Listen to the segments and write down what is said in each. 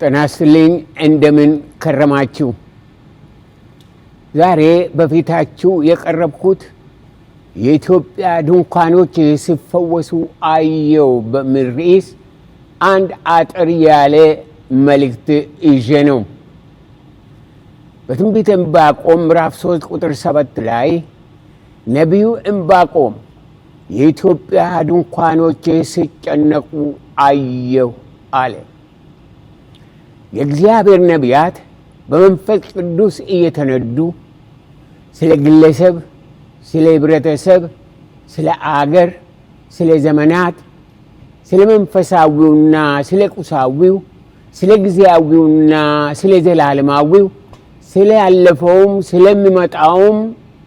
ጤና ይስጥልኝ እንደምን ከረማችሁ። ዛሬ በፊታችሁ የቀረብኩት የኢትዮጵያ ድንኳኖች ሲፈወሱ አየሁ በሚል ርዕስ አንድ አጠር ያለ መልእክት ይዤ ነው። በትንቢተ ዕንባቆም ምዕራፍ 3 ቁጥር 7 ላይ ነቢዩ ዕንባቆም የኢትዮጵያ ድንኳኖች ሲጨነቁ አየሁ አለ። የእግዚአብሔር ነቢያት በመንፈስ ቅዱስ እየተነዱ ስለ ግለሰብ፣ ስለ ህብረተሰብ፣ ስለ አገር፣ ስለ ዘመናት፣ ስለ መንፈሳዊውና ስለ ቁሳዊው፣ ስለ ጊዜያዊውና ስለ ዘላለማዊው፣ ስለ ያለፈውም ስለሚመጣውም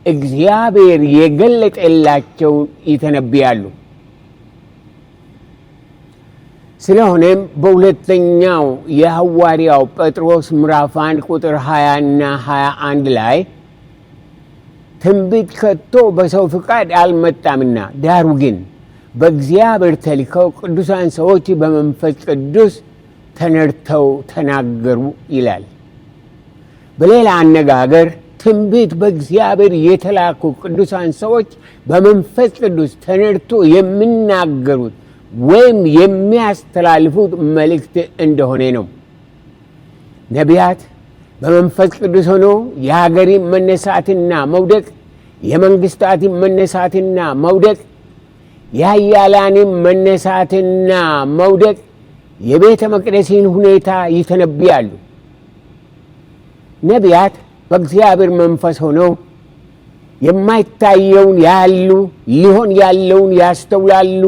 እግዚአብሔር የገለጠላቸው ይተነብያሉ። ስለሆነም በሁለተኛው የሐዋርያው ጴጥሮስ ምዕራፍ 1 ቁጥር 20 እና 21 ላይ ትንቢት ከቶ በሰው ፍቃድ አልመጣምና ዳሩ ግን በእግዚአብሔር ተልከው ቅዱሳን ሰዎች በመንፈስ ቅዱስ ተነድተው ተናገሩ ይላል። በሌላ አነጋገር ትንቢት በእግዚአብሔር የተላኩ ቅዱሳን ሰዎች በመንፈስ ቅዱስ ተነድቶ የሚናገሩት ወይም የሚያስተላልፉት መልእክት እንደሆነ ነው። ነቢያት በመንፈስ ቅዱስ ሆኖ የሀገርን መነሳትና መውደቅ፣ የመንግስታትን መነሳትና መውደቅ፣ የኃያላንን መነሳትና መውደቅ፣ የቤተ መቅደስን ሁኔታ ይተነብያሉ። ነቢያት በእግዚአብሔር መንፈስ ሆነው የማይታየውን ያያሉ፣ ሊሆን ያለውን ያስተውላሉ።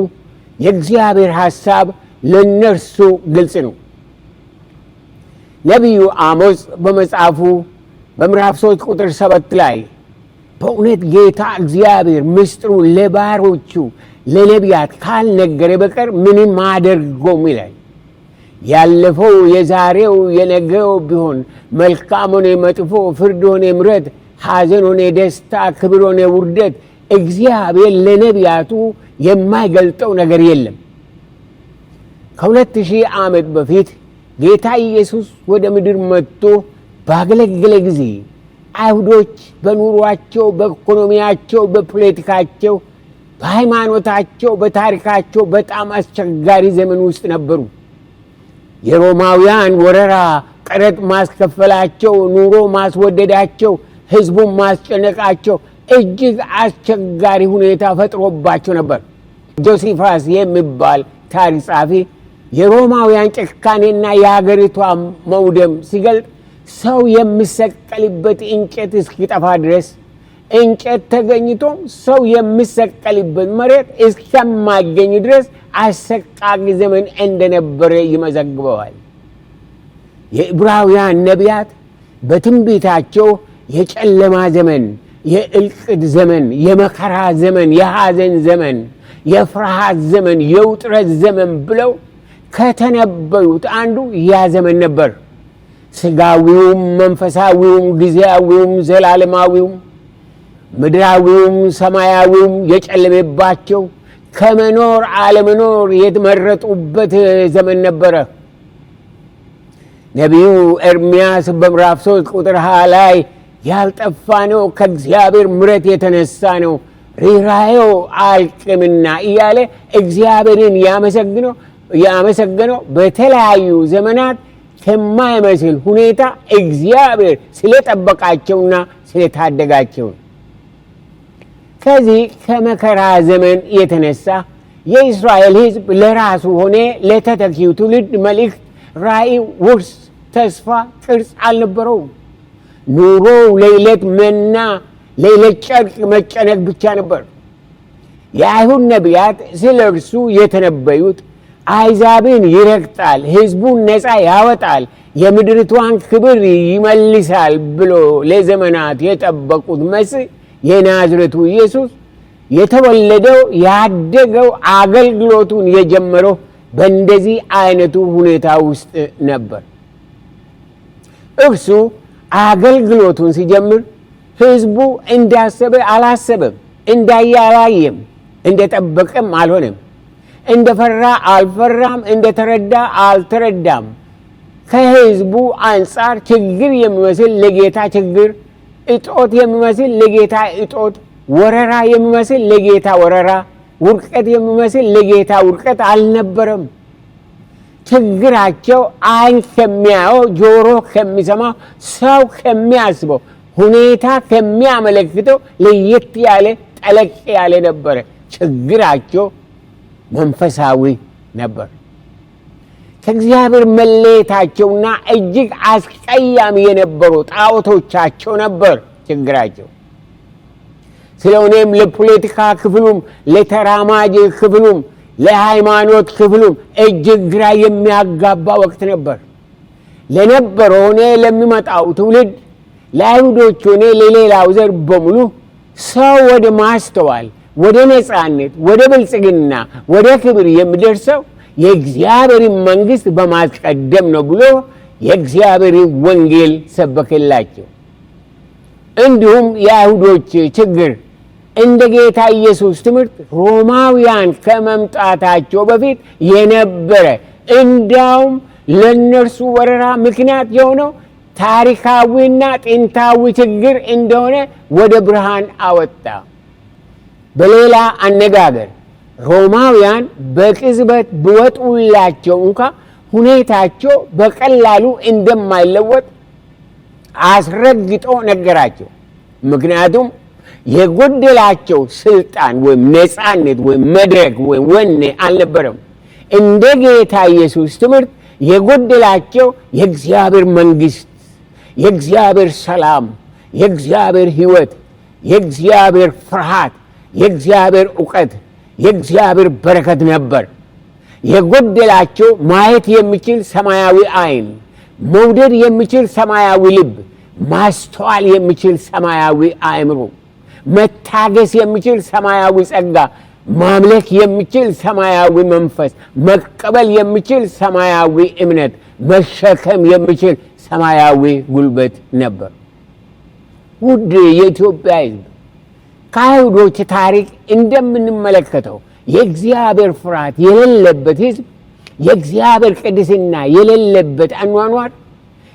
የእግዚአብሔር ሐሳብ ለነርሱ ግልጽ ነው። ነቢዩ አሞጽ በመጽሐፉ በምዕራፍ 3 ቁጥር 7 ላይ በእውነት ጌታ እግዚአብሔር ምስጢሩ ለባሮቹ ለነቢያት ካልነገረ በቀር ምንም አያደርገውም ይላል። ያለፈው የዛሬው የነገው ቢሆን መልካም ሆነ መጥፎ፣ ፍርድ ሆነ ምሕረት፣ ሐዘን ሆነ ደስታ፣ ክብር ሆነ ውርደት እግዚአብሔር ለነቢያቱ የማይገልጠው ነገር የለም። ከ2000 ዓመት በፊት ጌታ ኢየሱስ ወደ ምድር መጥቶ ባገለገለ ጊዜ አይሁዶች በኑሯቸው፣ በኢኮኖሚያቸው፣ በፖለቲካቸው፣ በሃይማኖታቸው፣ በታሪካቸው በጣም አስቸጋሪ ዘመን ውስጥ ነበሩ። የሮማውያን ወረራ፣ ቀረጥ ማስከፈላቸው፣ ኑሮ ማስወደዳቸው፣ ህዝቡን ማስጨነቃቸው እጅግ አስቸጋሪ ሁኔታ ፈጥሮባቸው ነበር። ጆሲፋስ የሚባል ታሪክ ጻፊ የሮማውያን ጭካኔና የሀገሪቷ መውደም ሲገልጥ ሰው የሚሰቀልበት እንጨት እስኪጠፋ ድረስ እንጨት ተገኝቶም ሰው የሚሰቀልበት መሬት እስከማይገኝ ድረስ አሰቃቂ ዘመን እንደነበረ ይመዘግበዋል። የዕብራውያን ነቢያት በትንቢታቸው የጨለማ ዘመን፣ የእልቅት ዘመን፣ የመከራ ዘመን፣ የሐዘን ዘመን፣ የፍርሃት ዘመን፣ የውጥረት ዘመን ብለው ከተነበዩት አንዱ ያ ዘመን ነበር። ስጋዊውም፣ መንፈሳዊውም፣ ጊዜያዊውም፣ ዘላለማዊውም፣ ምድራዊውም ሰማያዊውም የጨለመባቸው ከመኖር አለመኖር የተመረጡበት ዘመን ነበረ። ነቢዩ ኤርምያስ በምዕራፍ 3 ቁጥር 20 ላይ ያልጠፋ ነው ከእግዚአብሔር ምሕረት የተነሳ ነው ርኅራኄው አያልቅምና እያለ እግዚአብሔርን ያመሰገነው በተለያዩ ዘመናት ከማይመስል ሁኔታ እግዚአብሔር ስለጠበቃቸውና ስለታደጋቸው። ከዚህ ከመከራ ዘመን የተነሳ የእስራኤል ሕዝብ ለራሱ ሆነ ለተተኪው ትውልድ መልእክት፣ ራእይ፣ ውርስ፣ ተስፋ፣ ቅርጽ አልነበረውም። ኑሮው ለዕለት መና፣ ለዕለት ጨርቅ መጨነቅ ብቻ ነበር። የአይሁድ ነቢያት ስለ እርሱ የተነበዩት አሕዛብን ይረግጣል፣ ሕዝቡን ነፃ ያወጣል፣ የምድሪቷን ክብር ይመልሳል ብሎ ለዘመናት የጠበቁት መሲህ የናዝሬቱ ኢየሱስ የተወለደው ያደገው አገልግሎቱን የጀመረው በእንደዚህ አይነቱ ሁኔታ ውስጥ ነበር። እርሱ አገልግሎቱን ሲጀምር ሕዝቡ እንዳሰበ አላሰበም፣ እንዳየ አላየም፣ እንደጠበቀም አልሆነም፣ እንደፈራ አልፈራም፣ እንደተረዳ አልተረዳም። ከህዝቡ አንጻር ችግር የሚመስል ለጌታ ችግር፣ እጦት የሚመስል ለጌታ እጦት፣ ወረራ የሚመስል ለጌታ ወረራ፣ ውድቀት የሚመስል ለጌታ ውድቀት አልነበረም። ችግራቸው ዓይን ከሚያየው፣ ጆሮ ከሚሰማው፣ ሰው ከሚያስበው፣ ሁኔታ ከሚያመለክተው ለየት ያለ ጠለቅ ያለ ነበረ። ችግራቸው መንፈሳዊ ነበር። ከእግዚአብሔር መለየታቸውና እጅግ አስቀያሚ የነበሩ ጣዖቶቻቸው ነበር ችግራቸው። ስለሆነም ለፖለቲካ ክፍሉም፣ ለተራማጅ ክፍሉም፣ ለሃይማኖት ክፍሉም እጅግ ግራ የሚያጋባ ወቅት ነበር። ለነበረው ሆነ ለሚመጣው ትውልድ፣ ለአይሁዶች ሆነ ለሌላው ዘር በሙሉ ሰው ወደ ማስተዋል፣ ወደ ነፃነት፣ ወደ ብልጽግና፣ ወደ ክብር የሚደርሰው የእግዚአብሔርን መንግሥት በማስቀደም ነው ብሎ የእግዚአብሔርን ወንጌል ሰበከላቸው። እንዲሁም የአይሁዶች ችግር እንደ ጌታ ኢየሱስ ትምህርት ሮማውያን ከመምጣታቸው በፊት የነበረ፣ እንዳውም ለነርሱ ወረራ ምክንያት የሆነው ታሪካዊና ጥንታዊ ችግር እንደሆነ ወደ ብርሃን አወጣ። በሌላ አነጋገር ሮማውያን በቅጽበት ቢወጡላቸው እንኳ ሁኔታቸው በቀላሉ እንደማይለወጥ አስረግጦ ነገራቸው። ምክንያቱም የጎደላቸው ስልጣን ወይም ነፃነት ወይም መድረክ ወይም ወኔ አልነበረም። እንደ ጌታ ኢየሱስ ትምህርት የጎደላቸው የእግዚአብሔር መንግሥት፣ የእግዚአብሔር ሰላም፣ የእግዚአብሔር ሕይወት፣ የእግዚአብሔር ፍርሃት፣ የእግዚአብሔር ዕውቀት፣ የእግዚአብሔር በረከት ነበር። የጎደላቸው ማየት የሚችል ሰማያዊ ዓይን፣ መውደድ የሚችል ሰማያዊ ልብ፣ ማስተዋል የሚችል ሰማያዊ አእምሮ፣ መታገስ የሚችል ሰማያዊ ጸጋ፣ ማምለክ የሚችል ሰማያዊ መንፈስ፣ መቀበል የሚችል ሰማያዊ እምነት፣ መሸከም የሚችል ሰማያዊ ጉልበት ነበር። ውድ የኢትዮጵያ ሕዝብ፣ ከአይሁዶች ታሪክ እንደምንመለከተው የእግዚአብሔር ፍርሃት የሌለበት ሕዝብ፣ የእግዚአብሔር ቅድስና የሌለበት አኗኗር፣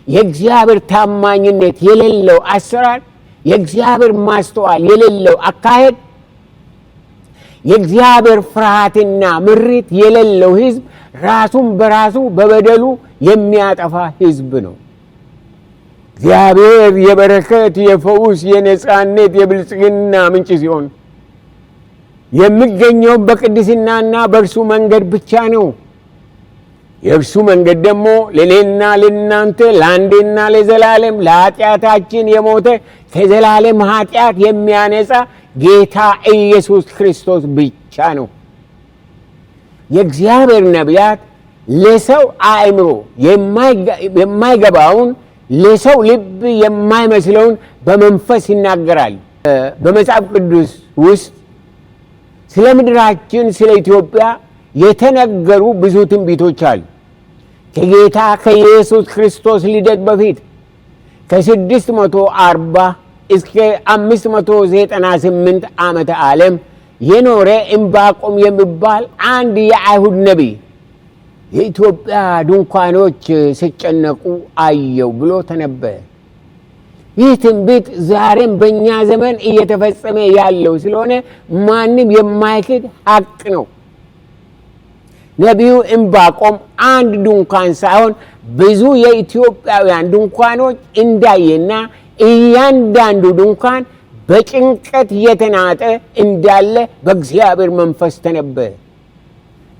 የእግዚአብሔር ታማኝነት የሌለው አሰራር፣ የእግዚአብሔር ማስተዋል የሌለው አካሄድ፣ የእግዚአብሔር ፍርሃትና ምሪት የሌለው ሕዝብ ራሱን በራሱ በበደሉ የሚያጠፋ ሕዝብ ነው። እግዚአብሔር የበረከት፣ የፈውስ፣ የነፃነት፣ የብልጽግና ምንጭ ሲሆን የሚገኘው በቅድስናና በእርሱ መንገድ ብቻ ነው። የእርሱ መንገድ ደግሞ ለእኔና ለእናንተ ለአንዴና ለዘላለም ለኃጢአታችን የሞተ ከዘላለም ኃጢአት የሚያነጻ ጌታ ኢየሱስ ክርስቶስ ብቻ ነው። የእግዚአብሔር ነቢያት ለሰው አእምሮ የማይገባውን ለሰው ልብ የማይመስለውን በመንፈስ ይናገራል። በመጽሐፍ ቅዱስ ውስጥ ስለ ምድራችን ስለ ኢትዮጵያ የተነገሩ ብዙ ትንቢቶች አሉ። ከጌታ ከኢየሱስ ክርስቶስ ልደት በፊት ከ640 እስከ 598 ዓመተ ዓለም የኖረ ዕንባቆም የሚባል አንድ የአይሁድ ነቢይ የኢትዮጵያ ድንኳኖች ሲጨነቁ አየው ብሎ ተነበየ። ይህ ትንቢት ዛሬም በእኛ ዘመን እየተፈጸመ ያለው ስለሆነ ማንም የማይክድ ሐቅ ነው። ነቢዩ ዕንባቆም አንድ ድንኳን ሳይሆን ብዙ የኢትዮጵያውያን ድንኳኖች እንዳየና እያንዳንዱ ድንኳን በጭንቀት የተናጠ እንዳለ በእግዚአብሔር መንፈስ ተነበየ።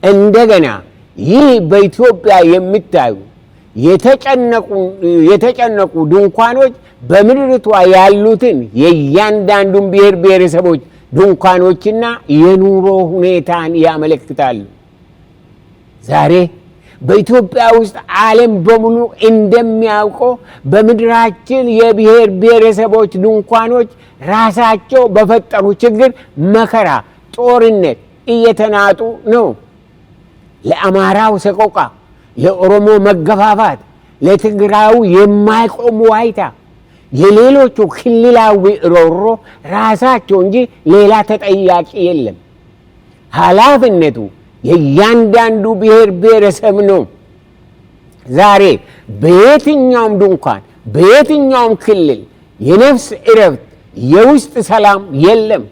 እንደገና ይህ በኢትዮጵያ የሚታዩ የተጨነቁ ድንኳኖች በምድርቷ ያሉትን የእያንዳንዱን ብሔር ብሔረሰቦች ድንኳኖችና የኑሮ ሁኔታን ያመለክታሉ። ዛሬ በኢትዮጵያ ውስጥ ዓለም በሙሉ እንደሚያውቀው በምድራችን የብሔር ብሔረሰቦች ድንኳኖች ራሳቸው በፈጠሩ ችግር፣ መከራ፣ ጦርነት እየተናጡ ነው። ለአማራው ሰቆቃ፣ ለኦሮሞ መገፋፋት፣ ለትግራዩ የማይቆም ዋይታ፣ የሌሎቹ ክልላዊ ሮሮ ራሳቸው እንጂ ሌላ ተጠያቂ የለም። ኃላፊነቱ የእያንዳንዱ ብሔር ብሔረሰብ ነው። ዛሬ በየትኛውም ድንኳን በየትኛውም ክልል የነፍስ እረፍት የውስጥ ሰላም የለም።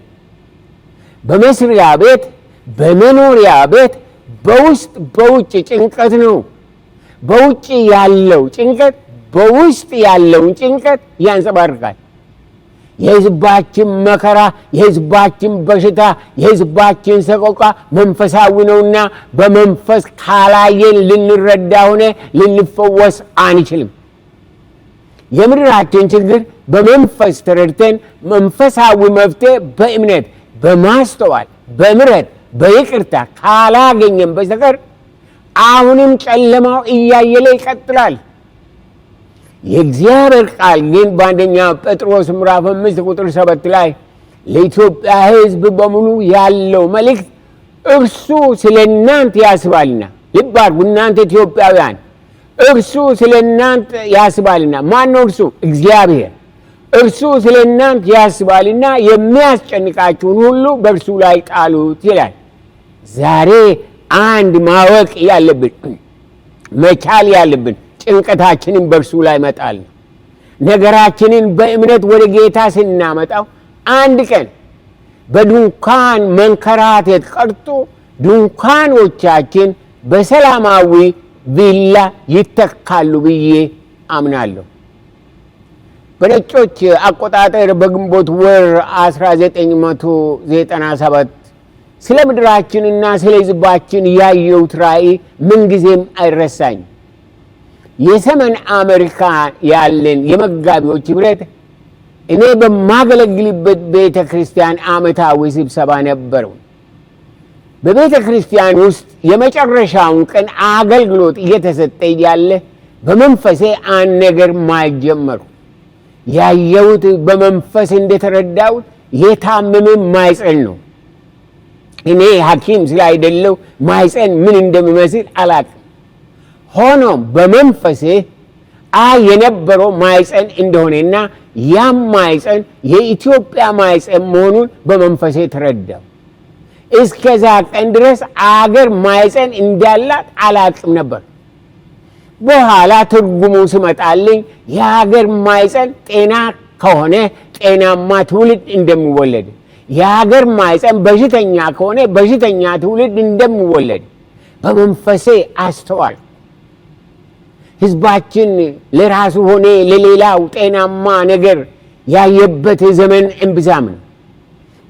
በመስሪያ ቤት በመኖሪያ ቤት በውስጥ በውጭ ጭንቀት ነው። በውጭ ያለው ጭንቀት በውስጥ ያለውን ጭንቀት ያንጸባርቃል። የሕዝባችን መከራ፣ የሕዝባችን በሽታ፣ የሕዝባችን ሰቆቃ መንፈሳዊ ነውና በመንፈስ ካላየን ልንረዳ ሆነ ልንፈወስ አንችልም። የምድራችን ችግር በመንፈስ ተረድተን መንፈሳዊ መፍትሄ በእምነት በማስተዋል በምሕረት በይቅርታ ካላገኘን በስተቀር አሁንም ጨለማው እያየለ ይቀጥላል። የእግዚአብሔር ቃል ግን በአንደኛ ጴጥሮስ ምዕራፍ 5 ቁጥር 7 ላይ ለኢትዮጵያ ሕዝብ በሙሉ ያለው መልእክት እርሱ ስለ እናንተ ያስባልና፣ ልብ አድርጉ እናንተ ኢትዮጵያውያን፣ እርሱ ስለ እናንተ ያስባልና። ማን ነው እርሱ? እግዚአብሔር። እርሱ ስለ እናንተ ያስባልና የሚያስጨንቃችሁን ሁሉ በእርሱ ላይ ጣሉት ይላል። ዛሬ አንድ ማወቅ ያለብን መቻል ያለብን ጭንቀታችንን በእርሱ ላይ መጣል ነው። ነገራችንን በእምነት ወደ ጌታ ስናመጣው አንድ ቀን በድንኳን መንከራተት ቀርቶ ድንኳኖቻችን በሰላማዊ ቪላ ይተካሉ ብዬ አምናለሁ። በነጮች አቆጣጠር በግንቦት ወር 1997 ስለ ምድራችንና ስለ ሕዝባችን ያየሁት ራእይ ምንጊዜም አይረሳኝም። የሰሜን አሜሪካ ያለን የመጋቢዎች ኅብረት እኔ በማገለግልበት ቤተ ክርስቲያን ዓመታዊ ስብሰባ ነበረው። በቤተ ክርስቲያን ውስጥ የመጨረሻውን ቀን አገልግሎት እየተሰጠ ያለ በመንፈሴ አንድ ነገር ማየት ጀመርኩ። ያየሁት በመንፈስ እንደተረዳሁት የታመመ ማይፀን ነው። እኔ ሐኪም ስላይደለው ማይፀን ምን እንደሚመስል አላውቅም። ሆኖም በመንፈሴ የነበረው ማይፀን እንደሆነና ያም ማይፀን የኢትዮጵያ ማይፀን መሆኑን በመንፈሴ ተረዳሁ። እስከዛ ቀን ድረስ አገር ማይፀን እንዳላት አላውቅም ነበር። በኋላ ትርጉሙ ስመጣልኝ የሀገር ማይፀን ጤና ከሆነ ጤናማ ትውልድ እንደሚወለድ፣ የሀገር ማይፀን በሽተኛ ከሆነ በሽተኛ ትውልድ እንደሚወለድ በመንፈሴ አስተዋል። ሕዝባችን ለራሱ ሆነ ለሌላው ጤናማ ነገር ያየበት ዘመን እምብዛም ነው።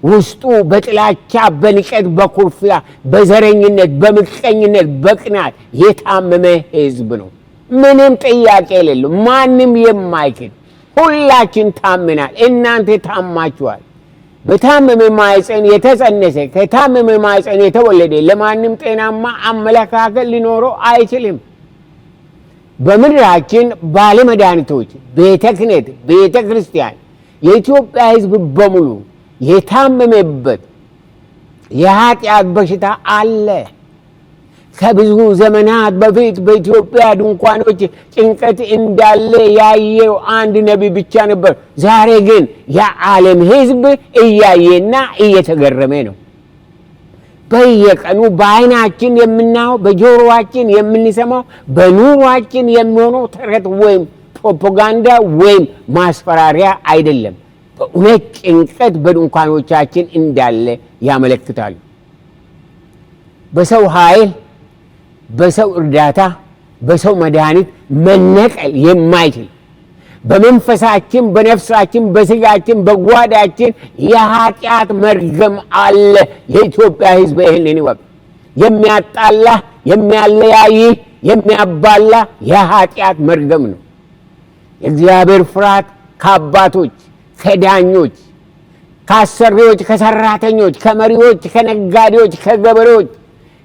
ውስጡ በጥላቻ በንቀት በኩርፊያ በዘረኝነት በምቀኝነት በቅናት የታመመ ሕዝብ ነው። ምንም ጥያቄ የሌለው ማንም የማይክድ ሁላችን ታምናል። እናንተ ታማችኋል። በታመመ ማይፀን የተጸነሰ ከታመመ ማይፀን የተወለደ ለማንም ጤናማ አመለካከት ሊኖረው አይችልም። በምድራችን ባለመድኃኒቶች፣ ቤተ ክህነት፣ ቤተ ክርስቲያን፣ የኢትዮጵያ ሕዝብ በሙሉ የታመመበት የኃጢአት በሽታ አለ። ከብዙ ዘመናት በፊት በኢትዮጵያ ድንኳኖች ጭንቀት እንዳለ ያየው አንድ ነቢይ ብቻ ነበር። ዛሬ ግን የዓለም ሕዝብ እያየና እየተገረመ ነው። በየቀኑ በዓይናችን የምናየው በጆሮአችን የምንሰማው በኑሯችን የሚሆነው ተረት ወይም ፕሮፓጋንዳ ወይም ማስፈራሪያ አይደለም። በእውነት ጭንቀት በድንኳኖቻችን እንዳለ ያመለክታሉ። በሰው ኃይል፣ በሰው እርዳታ፣ በሰው መድኃኒት መነቀል የማይችል በመንፈሳችን፣ በነፍሳችን፣ በስጋችን፣ በጓዳችን የኃጢአት መርገም አለ። የኢትዮጵያ ሕዝብ ይህንን ይወቅ። የሚያጣላ፣ የሚያለያይ፣ የሚያባላ የኃጢአት መርገም ነው። የእግዚአብሔር ፍርሃት ከአባቶች፣ ከዳኞች፣ ከአሰሪዎች፣ ከሰራተኞች፣ ከመሪዎች፣ ከነጋዴዎች፣ ከገበሬዎች፣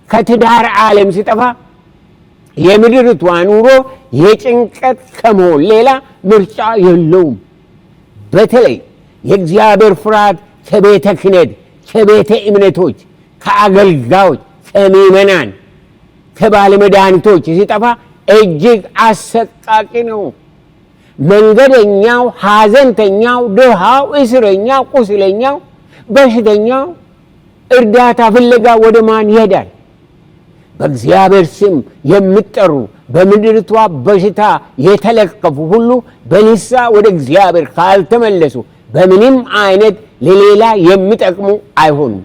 ከትዳር ዓለም ሲጠፋ የምድርቷ ኑሮ የጭንቀት ከመሆን ሌላ ምርጫ የለውም። በተለይ የእግዚአብሔር ፍርሃት ከቤተ ክህነት፣ ከቤተ እምነቶች፣ ከአገልጋዮች፣ ከምዕመናን፣ ከባለመድኃኒቶች ሲጠፋ እጅግ አሰቃቂ ነው። መንገደኛው፣ ሐዘንተኛው፣ ድሃው፣ እስረኛው፣ ቁስለኛው፣ በሽተኛው እርዳታ ፍለጋ ወደ ማን ይሄዳል? በእግዚአብሔር ስም የሚጠሩ በምድርቷ በሽታ የተለከፉ ሁሉ በንስሐ ወደ እግዚአብሔር ካልተመለሱ በምንም አይነት ለሌላ የሚጠቅሙ አይሆኑም።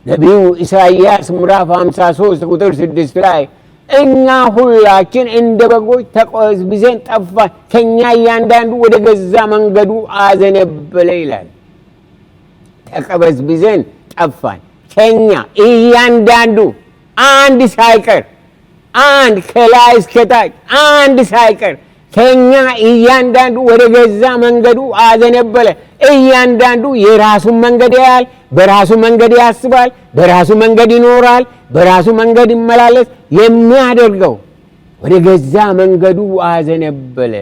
ነቢዩ ኢሳይያስ ምዕራፍ 53 ቁጥር 6 ላይ እኛ ሁላችን እንደ በጎች ተቅበዝብዘን ጠፋን፣ ከኛ እያንዳንዱ ወደ ገዛ መንገዱ አዘነበለ ይላል። ተቅበዝብዘን ጠፋን፣ ከኛ እያንዳንዱ አንድ ሳይቀር፣ አንድ ከላይ እስከታች አንድ ሳይቀር ከኛ እያንዳንዱ ወደ ገዛ መንገዱ አዘነበለ። እያንዳንዱ የራሱን መንገድ ያያል፣ በራሱ መንገድ ያስባል፣ በራሱ መንገድ ይኖራል፣ በራሱ መንገድ ይመላለስ። የሚያደርገው ወደ ገዛ መንገዱ አዘነበለ።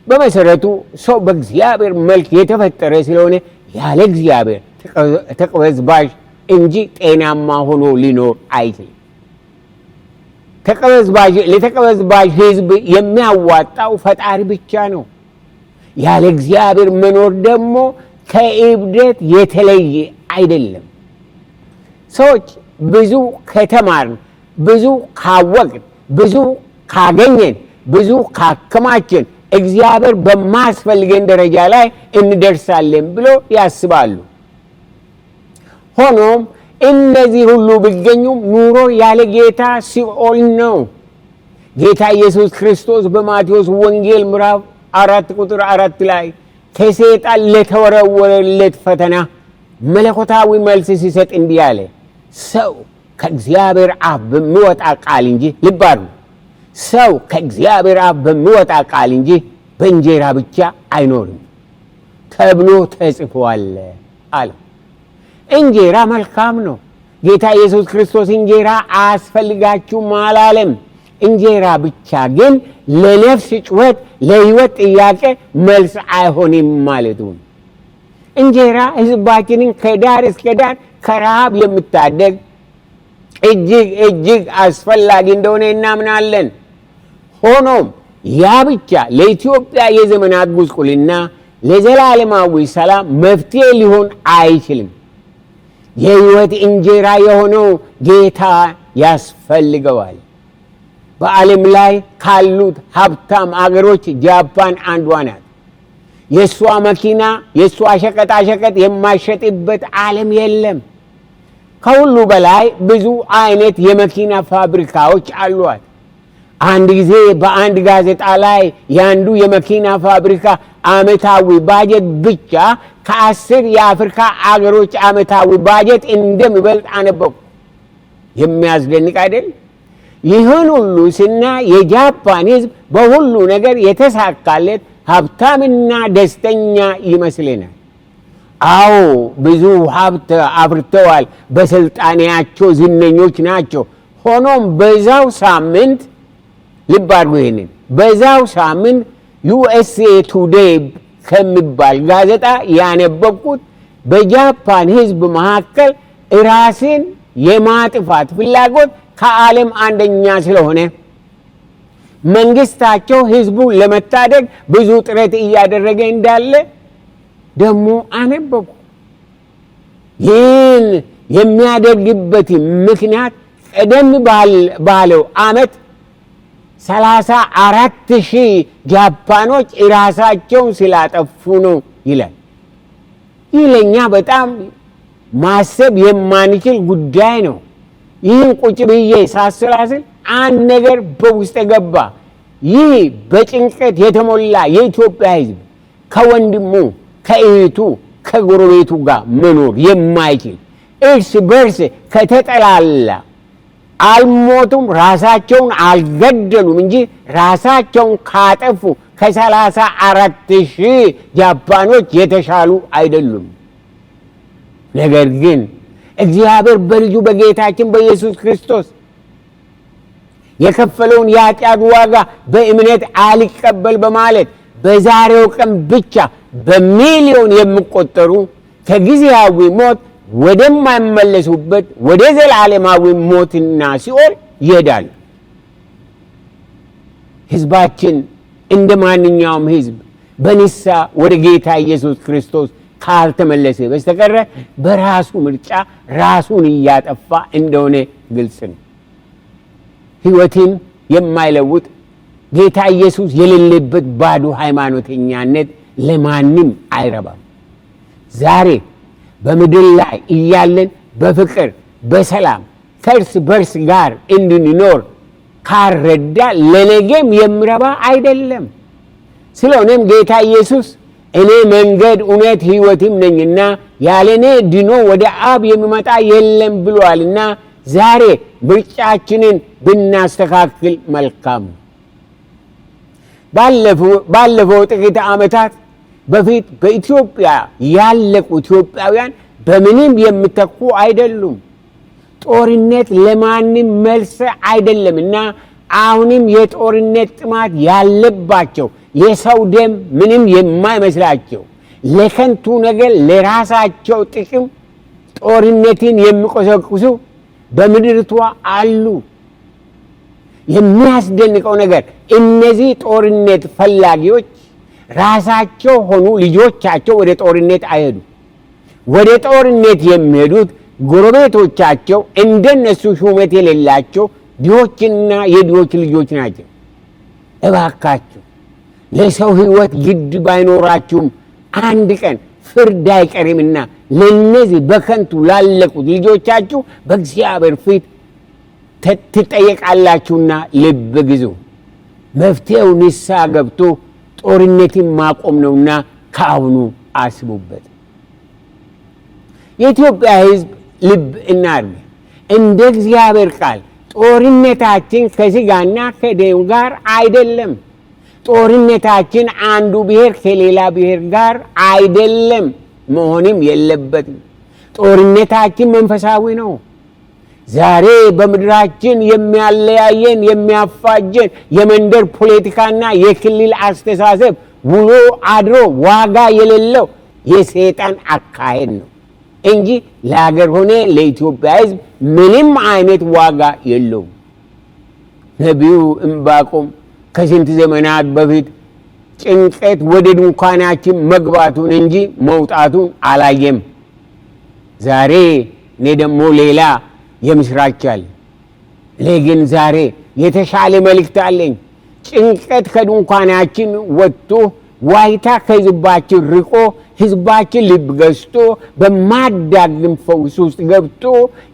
በመሰረቱ ሰው በእግዚአብሔር መልክ የተፈጠረ ስለሆነ ያለ እግዚአብሔር ተቅበዝባዥ እንጂ ጤናማ ሆኖ ሊኖር አይችልም። ለተቅበዝባዥ ሕዝብ የሚያዋጣው ፈጣሪ ብቻ ነው። ያለ እግዚአብሔር መኖር ደግሞ ከእብደት የተለየ አይደለም። ሰዎች ብዙ ከተማርን፣ ብዙ ካወቅን፣ ብዙ ካገኘን፣ ብዙ ካከማችን እግዚአብሔር በማያስፈልገን ደረጃ ላይ እንደርሳለን ብሎ ያስባሉ። ሆኖም እነዚህ ሁሉ ቢገኙም ኑሮ ያለ ጌታ ሲኦል ነው። ጌታ ኢየሱስ ክርስቶስ በማቴዎስ ወንጌል ምዕራፍ 4 ቁጥር 4 ላይ ከሰይጣን ለተወረወረለት ፈተና መለኮታዊ መልስ ሲሰጥ እንዲህ አለ፣ ሰው ከእግዚአብሔር አፍ በሚወጣ ቃል እንጂ ልባሩ ሰው ከእግዚአብሔር አፍ በሚወጣ ቃል እንጂ በእንጀራ ብቻ አይኖርም ተብሎ ተጽፏል አለ። እንጀራ መልካም ነው። ጌታ ኢየሱስ ክርስቶስ እንጀራ አያስፈልጋችሁም አላለም። እንጀራ ብቻ ግን ለነፍስ ጩኸት፣ ለሕይወት ጥያቄ መልስ አይሆንም ማለቱ። እንጀራ ሕዝባችንን ከዳር እስከ ዳር ከረሃብ የምታደግ እጅግ አስፈላጊ እንደሆነ እናምናለን። ሆኖም ያ ብቻ ለኢትዮጵያ የዘመናት ጉስቁልና ለዘላለማዊ ሰላም መፍትሄ ሊሆን አይችልም። የሕይወት እንጀራ የሆነው ጌታ ያስፈልገዋል። በዓለም ላይ ካሉት ሀብታም አገሮች ጃፓን አንዷ ናት። የእሷ መኪና፣ የእሷ ሸቀጣሸቀጥ የማይሸጥበት ዓለም የለም። ከሁሉ በላይ ብዙ አይነት የመኪና ፋብሪካዎች አሏት። አንድ ጊዜ በአንድ ጋዜጣ ላይ የአንዱ የመኪና ፋብሪካ ዓመታዊ ባጀት ብቻ ከ10 የአፍሪካ አገሮች ዓመታዊ ባጀት እንደሚበልጥ አነበብኩ። የሚያስደንቅ አይደል? ይህን ሁሉ ስናይ የጃፓን ሕዝብ በሁሉ ነገር የተሳካለት ሀብታምና ደስተኛ ይመስለናል። አዎ ብዙ ሀብት አፍርተዋል፣ በስልጣኔያቸው ዝነኞች ናቸው። ሆኖም በዛው ሳምንት ልብ አድርጉ ይሄንን፣ በዛው ሳምንት USA ቱዴይ ከሚባል ጋዜጣ ያነበብኩት በጃፓን ሕዝብ መካከል ራስን የማጥፋት ፍላጎት ከዓለም አንደኛ ስለሆነ መንግስታቸው ሕዝቡን ለመታደግ ብዙ ጥረት እያደረገ እንዳለ ደግሞ አነበብኩ። ይህን የሚያደርግበት ምክንያት ቀደም ባለው ዓመት 34,000 ጃፓኖች ራሳቸውን ስላጠፉ ነው ይላል። ይህ ለእኛ በጣም ማሰብ የማንችል ጉዳይ ነው። ይህን ቁጭ ብዬ ሳሰላስል አንድ ነገር በውስጥ ገባ። ይህ በጭንቀት የተሞላ የኢትዮጵያ ሕዝብ ከወንድሙ ከእህቱ ከጎረቤቱ ጋር መኖር የማይችል እርስ በርስ ከተጠላላ አልሞቱም፣ ራሳቸውን አልገደሉም እንጂ ራሳቸውን ካጠፉ ከ34,000 ጃፓኖች የተሻሉ አይደሉም። ነገር ግን እግዚአብሔር በልጁ በጌታችን በኢየሱስ ክርስቶስ የከፈለውን የኃጢአት ዋጋ በእምነት አልቀበል በማለት በዛሬው ቀን ብቻ በሚሊዮን የሚቆጠሩ ከጊዜያዊ ሞት ወደማይመለሱበት ወደ ዘላለማዊ ሞትና ሲኦል ይሄዳሉ። ሕዝባችን እንደ ማንኛውም ሕዝብ በንስሐ ወደ ጌታ ኢየሱስ ክርስቶስ ካልተመለሰ በስተቀር በራሱ ምርጫ ራሱን እያጠፋ እንደሆነ ግልጽ ነው። ሕይወትን የማይለውጥ ጌታ ኢየሱስ የሌለበት ባዶ ሃይማኖተኛነት ለማንም አይረባም። ዛሬ በምድር ላይ እያለን በፍቅር በሰላም ከእርስ በርስ ጋር እንድንኖር ካረዳ ለነገም የሚረባ አይደለም። ስለሆነም ጌታ ኢየሱስ እኔ መንገድ እውነት ሕይወትም ነኝና ያለ እኔ ድኖ ወደ አብ የሚመጣ የለም ብሏልና ዛሬ ምርጫችንን ብናስተካክል መልካም። ባለፈው ጥቂት ዓመታት በፊት በኢትዮጵያ ያለቁ ኢትዮጵያውያን በምንም የሚተኩ አይደሉም። ጦርነት ለማንም መልስ አይደለምና አሁንም የጦርነት ጥማት ያለባቸው የሰው ደም ምንም የማይመስላቸው ለከንቱ ነገር ለራሳቸው ጥቅም ጦርነትን የሚቆሰቁሱ በምድርቷ አሉ። የሚያስደንቀው ነገር እነዚህ ጦርነት ፈላጊዎች ራሳቸው ሆኑ ልጆቻቸው ወደ ጦርነት አይሄዱ። ወደ ጦርነት የሚሄዱት ጎረቤቶቻቸው እንደነሱ ሹመት የሌላቸው ድሆችና የድሆች ልጆች ናቸው። እባካችሁ ለሰው ሕይወት ግድ ባይኖራችሁም አንድ ቀን ፍርድ አይቀርምና ለነዚህ በከንቱ ላለቁት ልጆቻችሁ በእግዚአብሔር ፊት ትጠየቃላችሁና ልብ ግዙ። መፍትሄው ንስሐ ገብቶ ጦርነትን ማቆም ነውና ከአሁኑ አስቡበት። የኢትዮጵያ ሕዝብ ልብ እናርግ። እንደ እግዚአብሔር ቃል ጦርነታችን ከሥጋና ከደም ጋር አይደለም። ጦርነታችን አንዱ ብሔር ከሌላ ብሔር ጋር አይደለም፣ መሆንም የለበትም። ጦርነታችን መንፈሳዊ ነው። ዛሬ በምድራችን የሚያለያየን የሚያፋጀን የመንደር ፖለቲካና የክልል አስተሳሰብ ውሎ አድሮ ዋጋ የሌለው የሰይጣን አካሄድ ነው እንጂ ለሀገር ሆነ ለኢትዮጵያ ሕዝብ ምንም አይነት ዋጋ የለውም። ነቢዩ ዕንባቆም ከስንት ዘመናት በፊት ጭንቀት ወደ ድንኳናችን መግባቱን እንጂ መውጣቱን አላየም። ዛሬ እኔ ደግሞ ሌላ የምስራች አለ። እኔ ግን ዛሬ የተሻለ መልእክት አለኝ። ጭንቀት ከድንኳናችን ወጥቶ ዋይታ ከሕዝባችን ርቆ ሕዝባችን ልብ ገዝቶ በማዳግም ፈውስ ውስጥ ገብቶ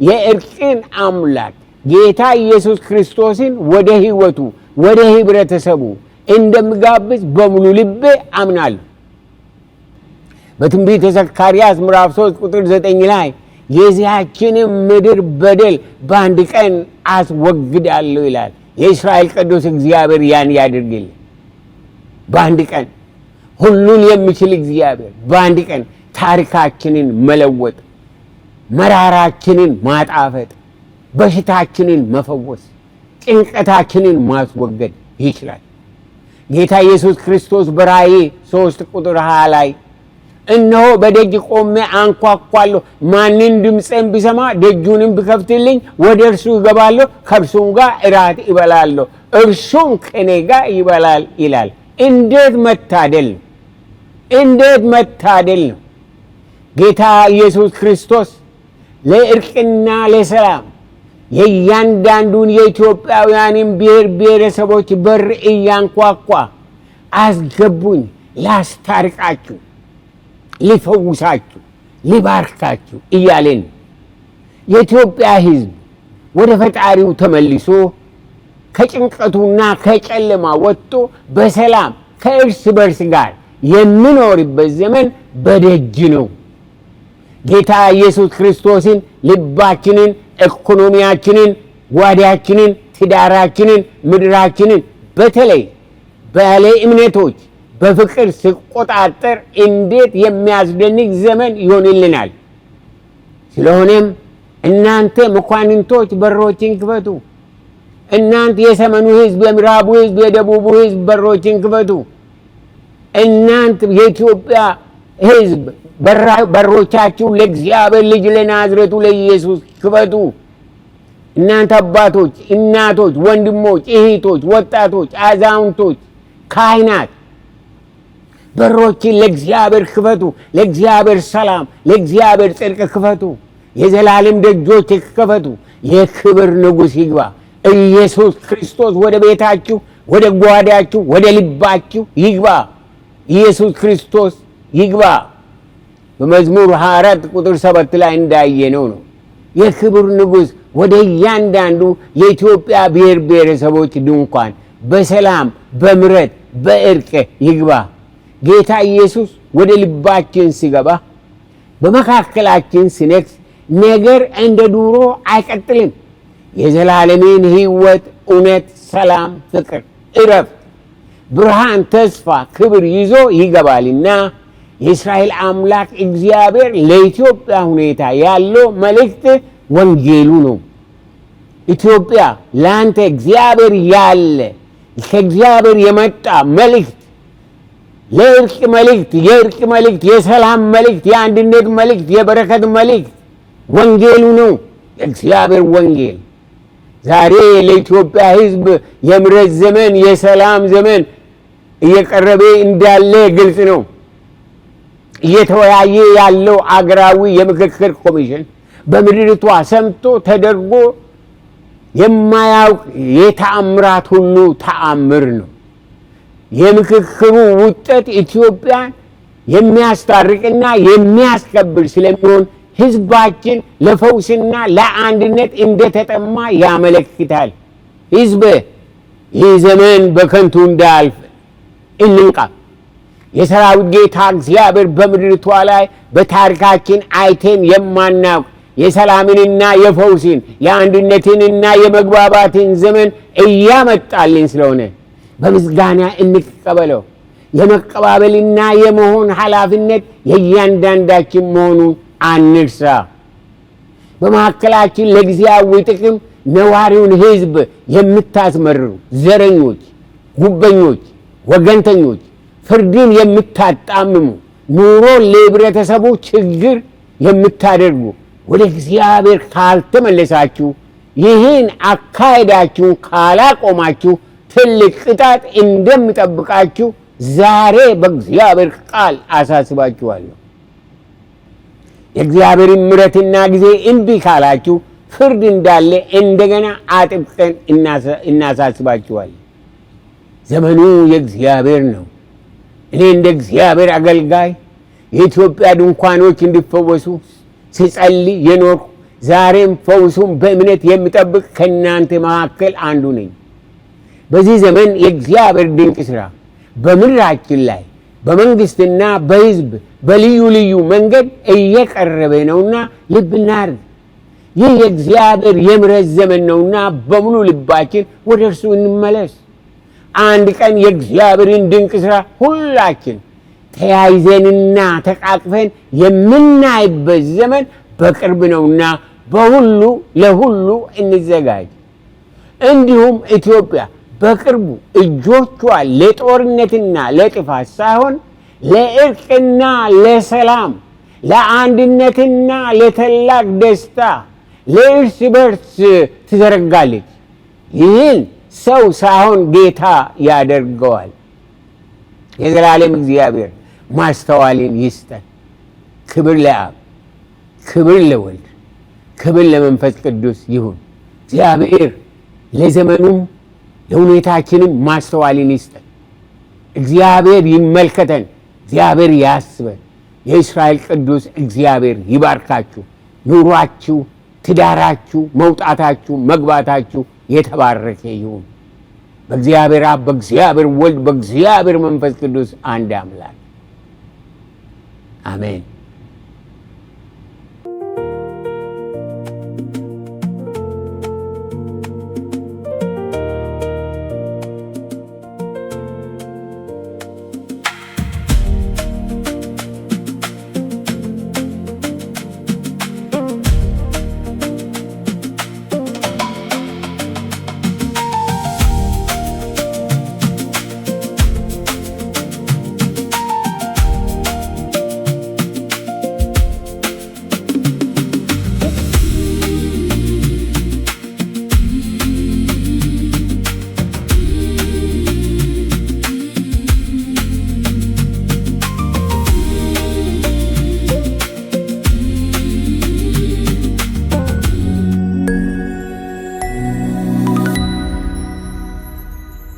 የእርቅን አምላክ ጌታ ኢየሱስ ክርስቶስን ወደ ሕይወቱ ወደ ህብረተሰቡ እንደምጋብዝ በሙሉ ልቤ አምናለሁ። በትንቢተ ዘካርያስ ምዕራፍ 3 ቁጥር 9 ላይ የዚያችንም ምድር በደል በአንድ ቀን አስወግዳለሁ ይላል። የእስራኤል ቅዱስ እግዚአብሔር ያን ያድርግልን። በአንድ ቀን ሁሉን የሚችል እግዚአብሔር በአንድ ቀን ታሪካችንን መለወጥ፣ መራራችንን ማጣፈጥ፣ በሽታችንን መፈወስ፣ ጭንቀታችንን ማስወገድ ይችላል። ጌታ ኢየሱስ ክርስቶስ በራእይ 3 ቁጥር 20 ላይ እነሆ በደጅ ቆሜ አንኳኳለሁ፣ ማንን ድምፄን ቢሰማ ደጁንም ቢከፍትልኝ ወደ እርሱ እገባለሁ፣ ከእርሱም ጋር እራት ይበላለሁ፣ እርሱም ከእኔ ጋር ይበላል ይላል። እንዴት መታደል ነው! እንዴት መታደል ነው! ጌታ ኢየሱስ ክርስቶስ ለእርቅና ለሰላም የእያንዳንዱን የኢትዮጵያውያንን ብሔር ብሔረሰቦች በር እያንኳኳ አስገቡኝ፣ ላስታርቃችሁ፣ ሊፈውሳችሁ፣ ሊባርካችሁ እያለን የኢትዮጵያ ሕዝብ ወደ ፈጣሪው ተመልሶ ከጭንቀቱና ከጨለማ ወጥቶ በሰላም ከእርስ በርስ ጋር የሚኖርበት ዘመን በደጅ ነው። ጌታ ኢየሱስ ክርስቶስን ልባችንን፣ ኢኮኖሚያችንን፣ ጓዳችንን፣ ትዳራችንን፣ ምድራችንን በተለይ ባለ እምነቶች በፍቅር ሲቆጣጠር እንዴት የሚያስደንቅ ዘመን ይሆንልናል። ስለሆነም እናንተ መኳንንቶች በሮችን ክፈቱ። እናንተ የሰሜኑ ሕዝብ፣ የምዕራቡ ሕዝብ፣ የደቡቡ ሕዝብ በሮችን ክፈቱ። እናንተ የኢትዮጵያ ሕዝብ በሮቻችሁ ለእግዚአብሔር ልጅ ለናዝሬቱ ለኢየሱስ ክፈቱ። እናንተ አባቶች፣ እናቶች፣ ወንድሞች፣ እህቶች፣ ወጣቶች፣ አዛውንቶች፣ ካህናት በሮችን ለእግዚአብሔር ክፈቱ። ለእግዚአብሔር ሰላም፣ ለእግዚአብሔር ጽድቅ ክፈቱ። የዘላለም ደጆች ክፈቱ። የክብር ንጉሥ ይግባ። ኢየሱስ ክርስቶስ ወደ ቤታችሁ፣ ወደ ጓዳችሁ፣ ወደ ልባችሁ ይግባ። ኢየሱስ ክርስቶስ ይግባ። በመዝሙር 24 ቁጥር 7 ላይ እንዳየነው ነው። የክብር ንጉሥ ወደ እያንዳንዱ የኢትዮጵያ ብሔር ብሔረሰቦች ድንኳን በሰላም በምሕረት በእርቅ ይግባ። ጌታ ኢየሱስ ወደ ልባችን ሲገባ በመካከላችን ሲነግስ ነገር እንደ ድሮ አይቀጥልም። የዘላለምን ሕይወት፣ እውነት፣ ሰላም፣ ፍቅር፣ እረፍት፣ ብርሃን፣ ተስፋ፣ ክብር ይዞ ይገባልና የእስራኤል አምላክ እግዚአብሔር ለኢትዮጵያ ሁኔታ ያለው መልእክት ወንጌሉ ነው። ኢትዮጵያ ለአንተ እግዚአብሔር ያለ ከእግዚአብሔር የመጣ መልእክት፣ ለእርቅ መልእክት፣ የእርቅ መልእክት፣ የሰላም መልእክት፣ የአንድነት መልእክት፣ የበረከት መልእክት ወንጌሉ ነው። የእግዚአብሔር ወንጌል ዛሬ ለኢትዮጵያ ሕዝብ የምሕረት ዘመን፣ የሰላም ዘመን እየቀረበ እንዳለ ግልጽ ነው። እየተወያየ ያለው አገራዊ የምክክር ኮሚሽን በምድሪቷ ሰምቶ ተደርጎ የማያውቅ የተአምራት ሁሉ ተአምር ነው። የምክክሩ ውጤት ኢትዮጵያን የሚያስታርቅና የሚያስከብር ስለሚሆን ሕዝባችን ለፈውስና ለአንድነት እንደተጠማ ያመለክታል። ሕዝብ ይህ ዘመን በከንቱ እንዳያልፍ እንንቃ። የሰራዊት ጌታ እግዚአብሔር በምድሪቷ ላይ በታሪካችን አይተን የማናውቅ የሰላምንና የፈውስን የአንድነትንና የመግባባትን ዘመን እያመጣልን ስለሆነ በምስጋና እንቀበለው። የመቀባበልና የመሆን ኃላፊነት የእያንዳንዳችን መሆኑን አንርሳ። በመካከላችን ለጊዜያዊ ጥቅም ነዋሪውን ሕዝብ የምታስመርሩ ዘረኞች፣ ጉበኞች፣ ወገንተኞች፣ ፍርድን የምታጣምሙ፣ ኑሮ ለህብረተሰቡ ችግር የምታደርጉ ወደ እግዚአብሔር ካልተመለሳችሁ፣ ይህን አካሄዳችሁን ካላቆማችሁ ትልቅ ቅጣት እንደሚጠብቃችሁ ዛሬ በእግዚአብሔር ቃል አሳስባችኋለሁ። የእግዚአብሔርን ምሕረትና ጊዜ እምቢ ካላችሁ ፍርድ እንዳለ እንደገና አጥብቀን እናሳስባችኋለን። ዘመኑ የእግዚአብሔር ነው። እኔ እንደ እግዚአብሔር አገልጋይ የኢትዮጵያ ድንኳኖች እንዲፈወሱ ስጸልይ የኖርኩ ዛሬም ፈውሱን በእምነት የሚጠብቅ ከእናንተ መካከል አንዱ ነኝ። በዚህ ዘመን የእግዚአብሔር ድንቅ ሥራ በምድራችን ላይ በመንግሥትና በሕዝብ በልዩ ልዩ መንገድ እየቀረበ ነውና ልብ እናድርግ። ይህ የእግዚአብሔር የምሕረት ዘመን ነውና በሙሉ ልባችን ወደ እርሱ እንመለስ። አንድ ቀን የእግዚአብሔርን ድንቅ ሥራ ሁላችን ተያይዘንና ተቃቅፈን የምናይበት ዘመን በቅርብ ነውና በሁሉ ለሁሉ እንዘጋጅ። እንዲሁም ኢትዮጵያ በቅርቡ እጆቿን ለጦርነትና ለጥፋት ሳይሆን ለእርቅና ለሰላም፣ ለአንድነትና ለታላቅ ደስታ፣ ለእርስ በርስ ትዘረጋለች። ይህን ሰው ሳይሆን ጌታ ያደርገዋል። የዘላለም እግዚአብሔር ማስተዋልን ይስጠን። ክብር ለአብ፣ ክብር ለወልድ፣ ክብር ለመንፈስ ቅዱስ ይሁን። እግዚአብሔር ለዘመኑም ለሁኔታችንም ማስተዋልን ይስጠን። እግዚአብሔር ይመልከተን፣ እግዚአብሔር ያስበን። የእስራኤል ቅዱስ እግዚአብሔር ይባርካችሁ። ኑሯችሁ፣ ትዳራችሁ፣ መውጣታችሁ፣ መግባታችሁ የተባረከ ይሁን። በእግዚአብሔር አብ፣ በእግዚአብሔር ወልድ፣ በእግዚአብሔር መንፈስ ቅዱስ አንድ አምላክ አሜን።